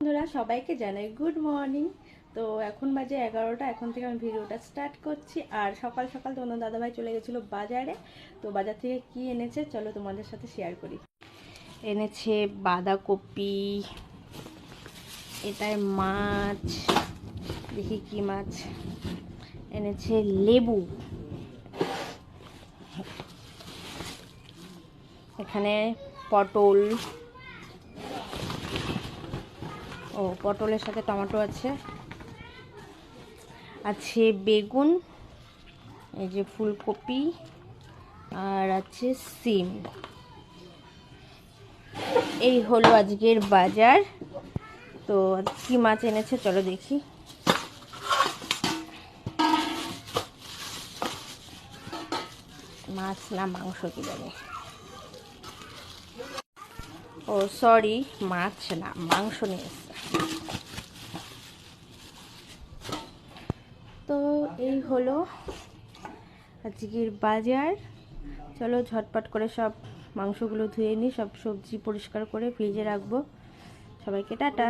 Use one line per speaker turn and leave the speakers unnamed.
বন্ধুরা, সবাইকে জানাই গুড মর্নিং। তো এখন বাজে 11টা। এখন থেকে আমি ভিডিওটা স্টার্ট করছি। আর সকাল সকাল তোমার দাদাভাই চলে গেছিলো বাজারে। তো বাজার থেকে কি এনেছে চলো তোমাদের সাথে শেয়ার করি। এনেছে বাঁধাকপি, এটার মাছ, দেখি কি মাছ এনেছে, লেবু, এখানে পটল, ও পটলের সাথে টমেটো আছে, আছে বেগুন, এই যে ফুলকপি, আর আছে সিম। এই হলো আজকের বাজার। তো কি মাছ এনেছে চলো দেখি। মাছ না মাংস কি জানি, ও সরি, মাছ না মাংস নিয়ে এসছে। তো এই হলো আজকের বাজার। চলো ঝটপট করে সব মাংসগুলো ধুয়ে নিই, সব সবজি পরিষ্কার করে ফ্রিজে রাখবো। সবাইকে টাটা।